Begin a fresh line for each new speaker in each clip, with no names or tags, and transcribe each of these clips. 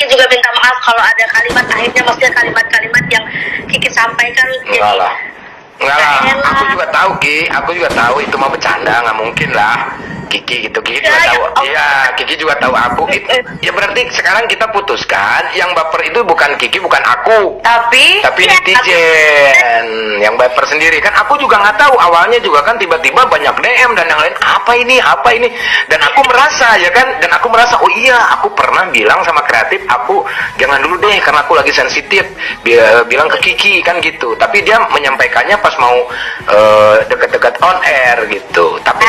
Kiki juga minta maaf kalau ada kalimat akhirnya, maksudnya kalimat-kalimat yang Kiki sampaikan
Enggak lah. Enggak lah, aku juga tahu aku juga tahu itu mah bercanda, nggak mungkin lah. Kiki gitu, Kiki juga tahu. Iya, Kiki juga tahu aku. Ya berarti sekarang kita putuskan yang baper itu bukan Kiki, bukan aku. Tapi netizen yang baper sendiri. Kan aku juga nggak tahu, awalnya juga kan tiba-tiba banyak DM dan yang lain, apa ini? Dan aku merasa ya kan, dan aku merasa oh iya, aku pernah bilang sama kreatif, aku jangan dulu deh karena aku lagi sensitif. Bilang ke Kiki kan gitu. Tapi dia menyampaikannya pas mau dekat-dekat on air gitu. Tapi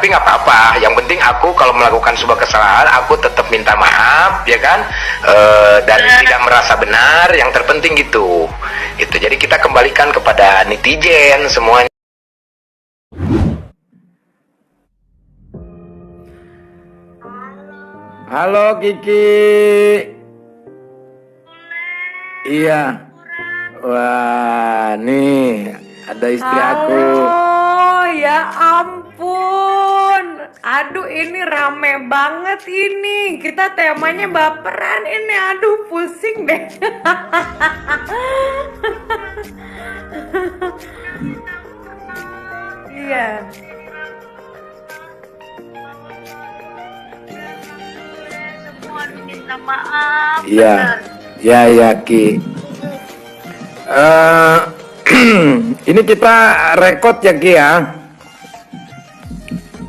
nggak apa-apa. Yang penting aku kalau melakukan sebuah kesalahan, aku tetap minta maaf, ya kan? Dan tidak merasa benar. Yang terpenting gitu. Itu. Jadi kita kembalikan kepada netizen semuanya. Halo Kiki. Iya. Wah, nih ada istri aku.
Oh, ya ampun. Aduh, ini rame banget ini. Kita temanya baperan ini. Aduh, pusing deh. Iya.
Semua minta maaf.
Iya. Ya, Ki. Ini kita rekod ya Ki ya.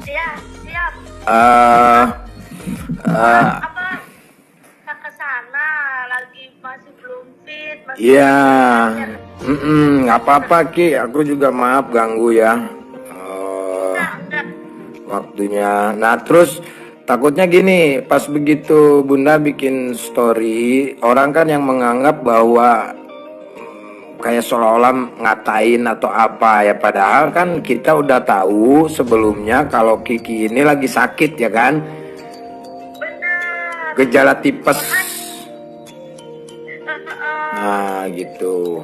Iya, siap. Apa ke sana lagi masih belum fit?
Iya. Nggak apa-apa Ki. Aku juga maaf ganggu ya. Waktunya. Nah terus takutnya gini, pas begitu Bunda bikin story, orang kan yang menganggap bahwa kayak seolah-olah ngatain atau apa ya, padahal kan kita udah tahu sebelumnya kalau Kiki ini lagi sakit ya kan.
Benar.
Gejala tipes. Nah gitu.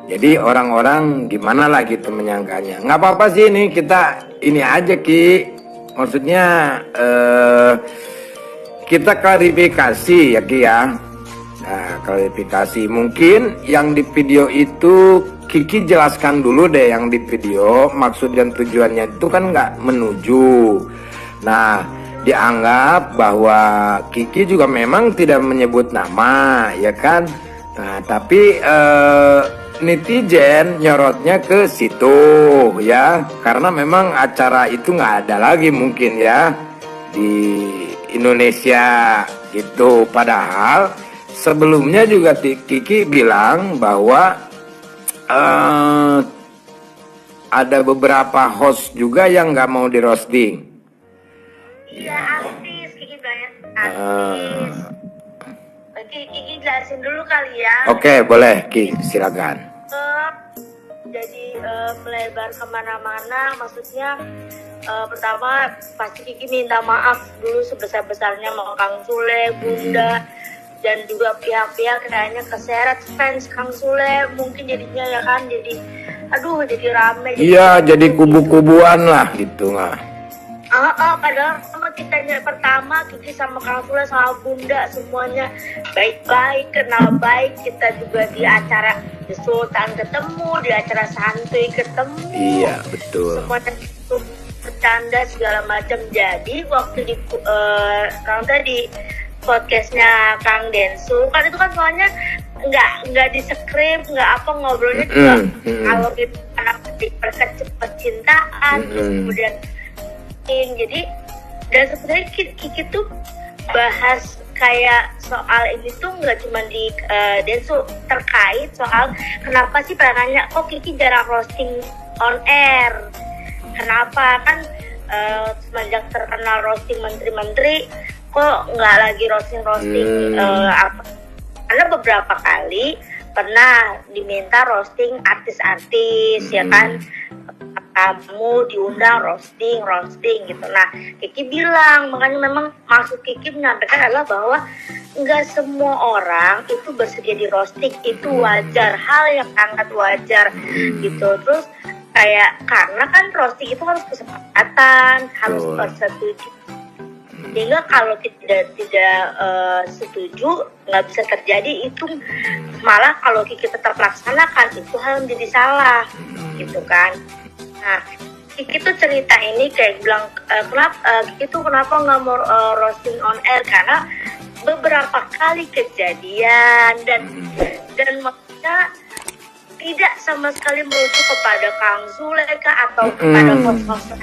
Jadi orang-orang gimana lah gitu menyangkanya. Nggak apa-apa sih, ini kita ini aja Ki. Maksudnya kita klarifikasi ya Ki ya. Nah, klarifikasi mungkin yang di video itu Kiki jelaskan dulu deh yang di video, maksud dan tujuannya itu kan nggak menuju. Nah, dianggap bahwa Kiki juga memang tidak menyebut nama, ya kan? Nah, tapi netizen nyorotnya ke situ ya, karena memang acara itu nggak ada lagi mungkin ya di Indonesia gitu. Padahal sebelumnya juga Kiki bilang bahwa ada beberapa host juga yang nggak mau di roasting.
Iya, artis Kiki banyak artis. Kiki jelasin dulu kali ya.
Oke, boleh Ki, silakan.
Jadi melebar kemana-mana, maksudnya pertama pasti Kiki minta maaf dulu sebesar-besarnya sama Kang Sule, Bunda, dan juga pihak-pihak kayaknya keseret fans Kang Sule, mungkin jadinya ya kan, jadi aduh jadi rame.
Iya, jadi kubu-kubuan lah gitu nggak.
Padahal sama kita pertama Kiki sama Kang Sule sama Bunda semuanya baik-baik, kenal baik. Kita juga di acara The Sultan ketemu, di acara santuy ketemu.
Iya betul.
Semuanya itu bercanda segala macam. Jadi waktu di tadi podcastnya Kang Densu kan itu kan soalnya nggak di script, nggak apa, ngobrolnya juga kalau gitu anak diperkecil percintaan, terus kemudian jadi dan sebenarnya Kiki tuh bahas kayak soal ini tuh nggak cuma di Densu, terkait soal kenapa sih pada nanya kok Kiki jarang roasting on air, kenapa kan semenjak terkenal roasting menteri-menteri kok nggak lagi roasting apa, karena beberapa kali pernah diminta roasting artis-artis ya kan, kamu diundang roasting gitu. Nah Kiki bilang, makanya memang maksud Kiki menyampaikan adalah bahwa nggak semua orang itu bersedia di roasting, itu wajar, hal yang sangat wajar gitu. Terus kayak karena kan roasting itu harus kesepakatan, harus persetujuan sehingga kalau tidak setuju nggak bisa terjadi itu, malah kalau Kiki tetap laksanakan itu hal yang menjadi salah gitu kan. Nah, Kiki tuh cerita ini kayak bilang Kiki tuh kenapa nggak mau roasting on air, karena beberapa kali kejadian dan maksudnya tidak sama sekali merujuk kepada Kang Zuleka atau kepada host-host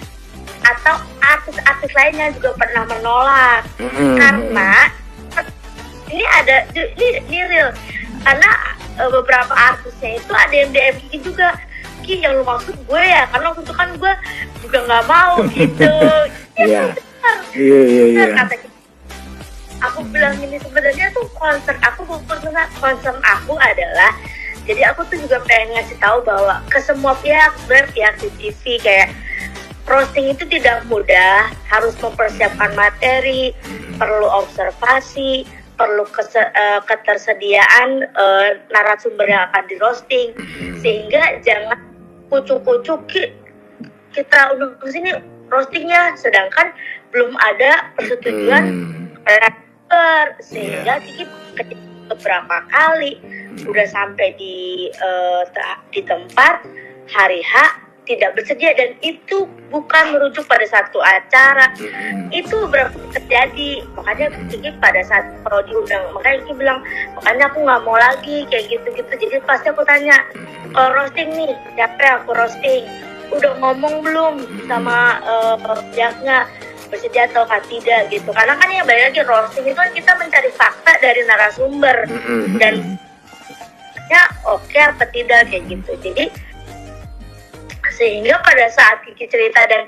atau artis-artis lainnya juga pernah menolak, karena ini ada ini real, karena beberapa artisnya itu ada yang DM Kiki juga, Ki yang lu maksud gue ya, karena waktu itu kan gue juga nggak mau gitu.
Iya.
Kata Kiki, aku bilang ini sebenarnya tuh concern aku adalah, jadi aku tuh juga pengen ngasih tahu bahwa ke semua pihak, pihak di TV, kayak roasting itu tidak mudah, harus mempersiapkan materi, perlu observasi, perlu ketersediaan narasumber yang akan di roasting, sehingga jangan kucuk-kucuk kita undang ke sini roastingnya, sedangkan belum ada persetujuan narasumber, sehingga Kiki beberapa kali udah sampai di tempat hari H tidak bersedia, dan itu bukan merujuk pada satu acara, itu berapa terjadi. Makanya Kiki pada saat kalau diundang, makanya Kiki bilang, makanya aku nggak mau lagi kayak gitu-gitu. Jadi pasti aku tanya, kalau roasting nih siapa yang aku roasting, udah ngomong belum sama pihaknya bersedia atau tidak gitu. Karena kan ya balik lagi, roasting itu kan kita mencari fakta dari narasumber dan ya oke apa tidak kayak gitu. Jadi sehingga pada saat Kiki cerita dan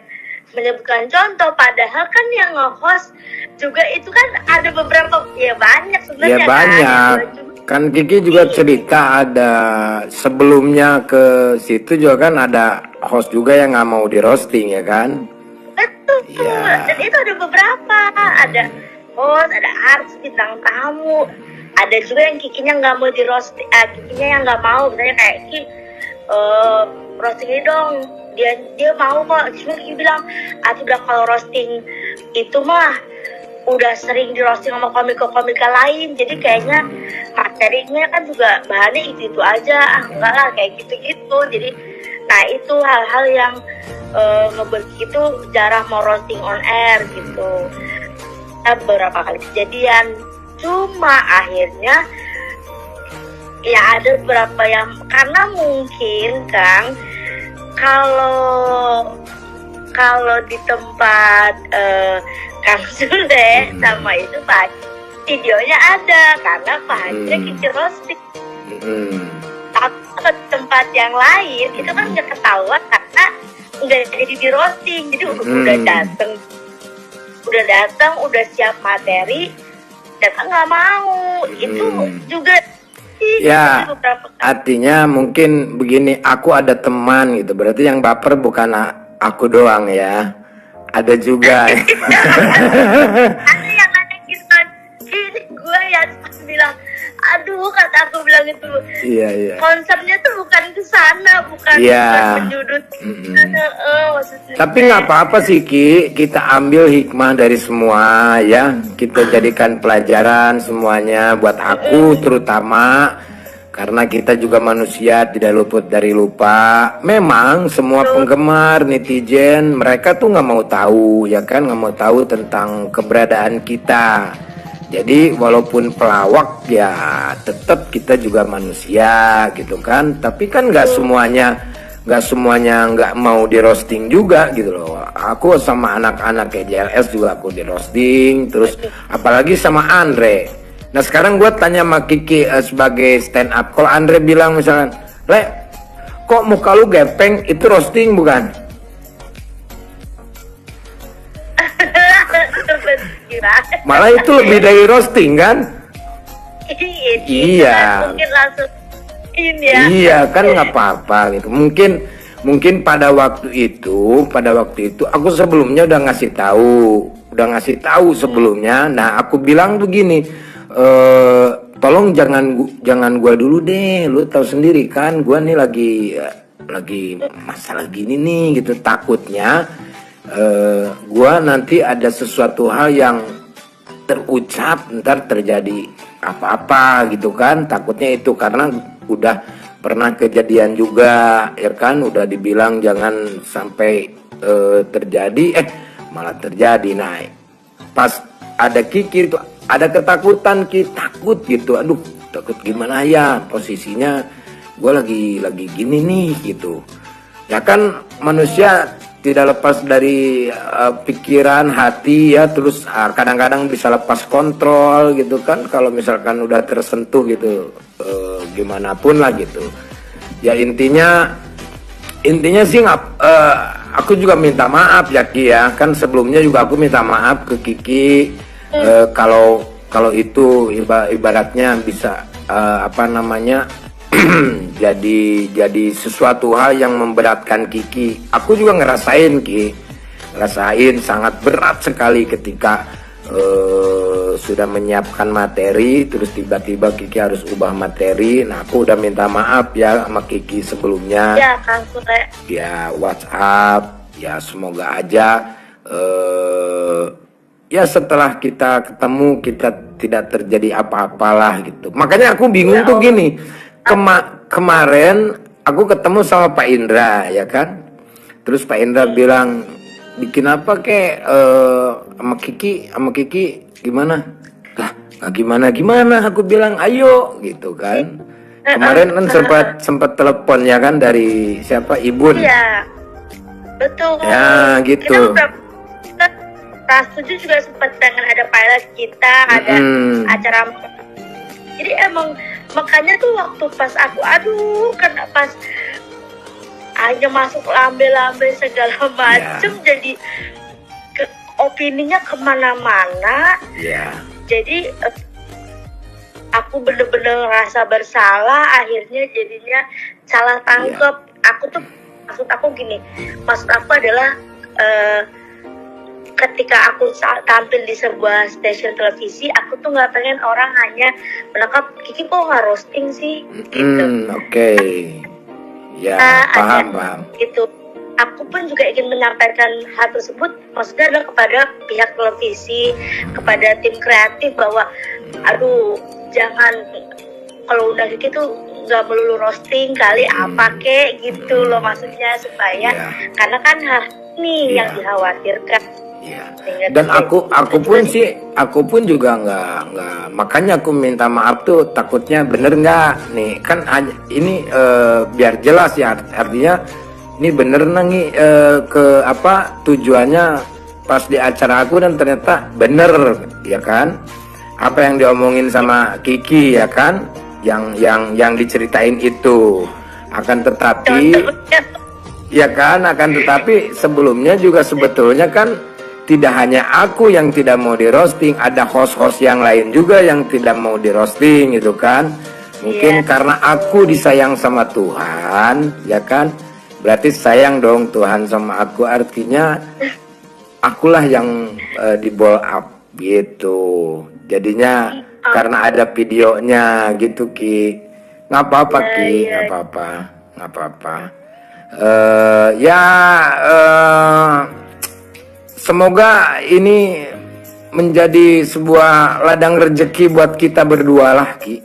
menyebutkan contoh, padahal kan yang nge-host juga itu kan ada beberapa, ya banyak sebenarnya.
Ya banyak. Kan Kiki juga cerita ada sebelumnya ke situ juga kan ada host juga yang nggak mau di roasting ya kan?
Betul.
Ya.
Dan itu ada beberapa, ada host, ada artis, bintang tamu, ada juga yang Kikinya nggak mau di roasting, Kikinya yang nggak mau, misalnya kayak Ki roasting ini dong, dia mau kok. Cuma Kiki bilang, udah kalau roasting itu mah udah sering di roasting sama komika lain, jadi kayaknya materinya kan juga bahannya itu aja, enggak lah kayak gitu-gitu. Jadi nah itu hal-hal yang ngebuat itu jarang mau roasting on air gitu. Beberapa kali kejadian, cuma akhirnya ya ada beberapa yang, karena mungkin Kang, kalau di tempat Kang Sule sama itu Pak videonya ada, karena Pak Haji Kiki roasting. Tapi ke tempat yang lain itu kan nggak ketahuan karena nggak jadi di roasting, jadi udah datang udah siap materi, datang nggak mau. Itu juga
ya, artinya mungkin begini, aku ada teman gitu, berarti yang baper bukan aku doang ya, ada juga.
Ada yang nanya gitu kan, ini gue ya bilang, aduh kata aku bilang itu,
iya.
konsepnya tuh bukan ke sana, bukan menyudut.
Tapi nggak apa-apa sih Ki, kita ambil hikmah dari semua ya, kita jadikan pelajaran semuanya buat aku terutama, karena kita juga manusia tidak luput dari lupa. Memang semua penggemar, netizen, mereka tuh nggak mau tahu ya kan, nggak mau tahu tentang keberadaan kita. Jadi walaupun pelawak ya tetap kita juga manusia gitu kan. Tapi kan nggak semuanya nggak mau di roasting juga gitu loh. Aku sama anak-anak kayak JLS juga aku di roasting, terus apalagi sama Andre. Nah sekarang gue tanya sama Kiki sebagai stand up, kalau Andre bilang misalkan, Le, kok muka lu gepeng, itu roasting bukan? Malah itu lebih dari roasting kan? Iya.
Mungkin langsung ya.
Iya kan nggak apa-apa gitu. Mungkin pada waktu itu aku sebelumnya udah ngasih tahu sebelumnya. Nah aku bilang begini, tolong jangan gua dulu deh, lu tahu sendiri kan, gua nih lagi masalah gini nih gitu, takutnya gua nanti ada sesuatu hal yang terucap ntar terjadi apa-apa gitu kan, takutnya itu karena udah pernah kejadian juga ya kan, udah dibilang jangan sampai terjadi malah terjadi. Nah pas ada Kiki itu ada ketakutan, takut gitu, aduh takut gimana ya posisinya gue lagi gini nih gitu ya kan. Manusia tidak lepas dari pikiran, hati ya, terus kadang-kadang bisa lepas kontrol gitu kan kalau misalkan udah tersentuh gitu, gimana pun lah gitu ya. Intinya sih aku juga minta maaf ya Ki ya, kan sebelumnya juga aku minta maaf ke Kiki kalau itu ibaratnya bisa apa namanya jadi sesuatu hal yang memberatkan Kiki. Aku juga ngerasain Ki, sangat berat sekali ketika sudah menyiapkan materi terus tiba-tiba Kiki harus ubah materi. Nah aku udah minta maaf ya sama Kiki sebelumnya
ya Kang Sule,
ya WhatsApp ya, semoga aja ya setelah kita ketemu kita tidak terjadi apa-apalah gitu. Makanya aku bingung tuh gini, kemarin aku ketemu sama Pak Indra ya kan, terus Pak Indra bilang bikin apa kek sama Kiki gimana lah, gimana aku bilang ayo gitu kan. Kemarin kan sempat telepon ya kan dari siapa, Ibun.
Iya betul
Ya gitu.
kita setuju juga sempat pengen ada pilot kita, ada acara. Jadi emang makanya tuh waktu pas aku karena pas hanya masuk lambe-lambe segala macem jadi opininya kemana-mana. Jadi aku bener-bener rasa bersalah, akhirnya jadinya salah tangkep. Maksud aku gini, maksud aku adalah ketika aku tampil di sebuah stasiun televisi, aku tuh nggak pengen orang hanya menangkap Kiki kok nggak roasting sih gitu.
Oke. Ya paham.
Gitu. Aku pun juga ingin menyampaikan hal tersebut, maksudnya adalah kepada pihak televisi, kepada tim kreatif bahwa aduh jangan, kalau udah Kiki tuh nggak melulu roasting kali apa kek gitu loh, maksudnya supaya karena kan hal ini yang dikhawatirkan.
Dan aku pun juga nggak, makanya aku minta maaf tuh, takutnya bener nggak nih kan ini biar jelas ya, artinya ini bener nih ke apa tujuannya pas di acara aku, dan ternyata bener ya kan apa yang diomongin sama Kiki ya kan, yang diceritain itu. Akan tetapi sebelumnya juga sebetulnya kan tidak hanya aku yang tidak mau di roasting, ada host-host yang lain juga yang tidak mau di roasting gitu kan. Mungkin karena aku disayang sama Tuhan ya kan, berarti sayang dong Tuhan sama aku, artinya akulah yang di blow up gitu. Jadinya karena ada videonya gitu Ki. Nggak apa-apa Ki, nggak apa-apa. Semoga ini menjadi sebuah ladang rezeki buat kita berdua lah Ki.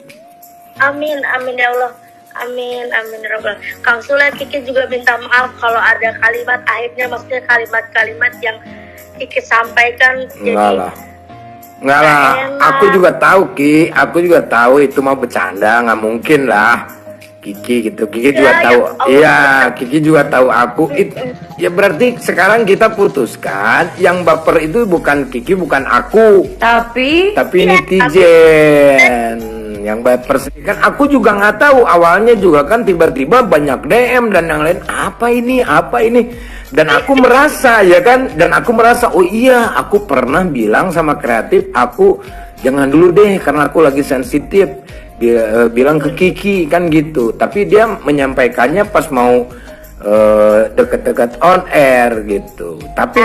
Amin ya Allah. Amin ya Rabbal. Kang Sule, Kiki juga minta maaf kalau ada kalimat akhirnya, maksudnya kalimat-kalimat yang Kiki sampaikan
Enggak lah, aku juga tahu Ki, aku juga tahu itu mah bercanda, nggak mungkin lah Kiki gitu. Kiki juga tahu, Kiki juga tahu aku itu. Ya berarti sekarang kita putuskan yang baper itu bukan Kiki, bukan aku, tapi netizen yang baper. Kan aku juga nggak tahu awalnya juga kan, tiba-tiba banyak DM dan yang lain, apa ini, dan aku merasa ya kan, oh iya aku pernah bilang sama kreatif, aku jangan dulu deh karena aku lagi sensitif, dia bilang ke Kiki kan gitu, tapi dia menyampaikannya pas mau deket-deket on air gitu. Tapi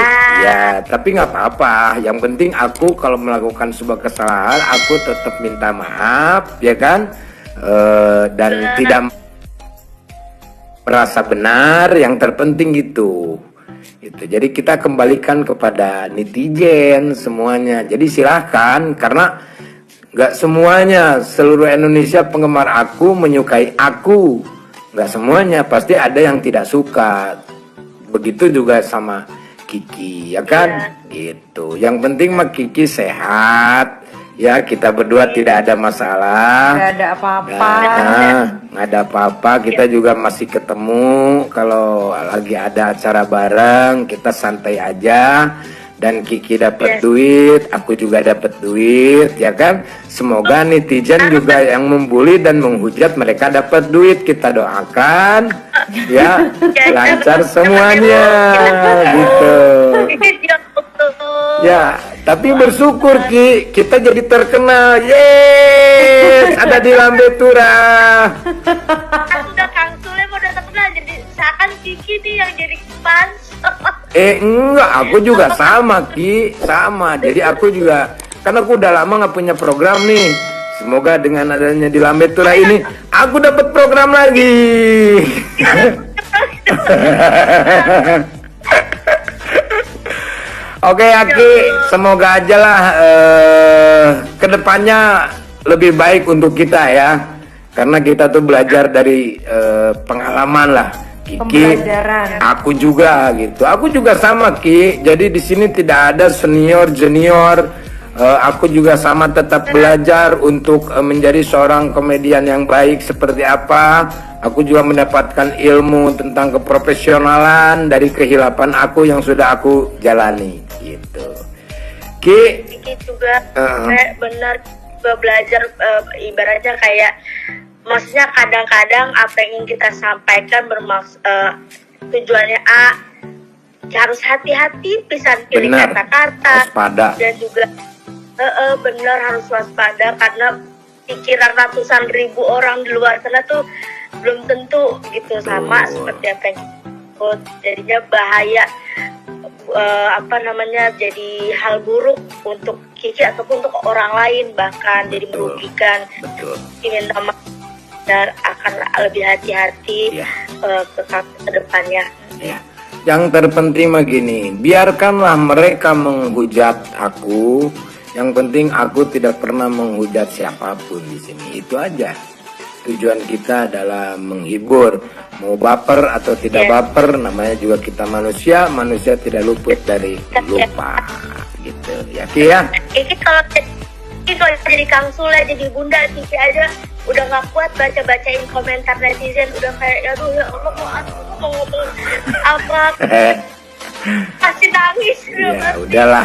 nggak apa-apa, yang penting aku kalau melakukan sebuah kesalahan aku tetap minta maaf ya kan, dan tidak merasa benar, yang terpenting gitu Gitu. Jadi kita kembalikan kepada netizen semuanya. Jadi silahkan, karena nggak semuanya seluruh Indonesia penggemar aku menyukai aku. Nggak semuanya, pasti ada yang tidak suka. Begitu juga sama Kiki, ya kan? Gitu. Yang penting mah Kiki sehat. Ya, kita berdua tidak ada masalah.
Nggak ada apa-apa.
Nggak ada apa-apa. Kita juga masih ketemu. Kalau lagi ada acara bareng, kita santai aja. Dan Kiki dapat duit, aku juga dapat duit, ya kan? Semoga netizen juga yang membuli dan menghujat mereka dapat duit. Kita doakan, ya, lancar semuanya, gitu. Ya, tapi bersyukur Ki, kita jadi terkenal. Yes, ada di Lambe Tura.
Udah Kang Sule udah terkenal, jadi seakan Kiki nih yang jadi fans.
Enggak, aku juga sama Ki, sama. Jadi aku juga, karena aku udah lama nggak punya program nih. Semoga dengan adanya di Lambe Tura ini, aku dapat program lagi. Oke Aki, semoga aja lah kedepannya lebih baik untuk kita ya, karena kita tuh belajar dari pengalaman lah. Kiki, aku juga gitu, aku juga sama Ki. Jadi di sini tidak ada senior junior, aku juga sama tetap belajar untuk menjadi seorang komedian yang baik seperti apa. Aku juga mendapatkan ilmu tentang keprofesionalan dari kehilapan aku yang sudah aku jalani gitu. Ki
juga benar belajar, ibaratnya kayak, maksudnya kadang-kadang apa yang ingin kita sampaikan tujuannya A, harus hati-hati pisan pilih kata-kata, dan juga benar harus waspada, karena pikiran ratusan ribu orang di luar sana tuh belum tentu gitu sama seperti apa yang kita, jadinya bahaya, jadi hal buruk untuk Kiki ataupun untuk orang lain, bahkan jadi merugikan. Ingin nama dan akan lebih hati-hati ke depannya.
Yang terpenting mah gini, biarkanlah mereka menghujat aku. Yang penting aku tidak pernah menghujat siapapun di sini. Itu aja. Tujuan kita adalah menghibur. Mau baper atau tidak baper, namanya juga kita manusia. Manusia tidak luput dari lupa. Gitu ya Ki ya.
Ini kalau jadi Kang Sule, jadi Bunda Kiki aja udah gak kuat baca-bacain komentar netizen, udah kayak aduh ya Allah mau ngomong apa, pasti nangis.
Ya udahlah.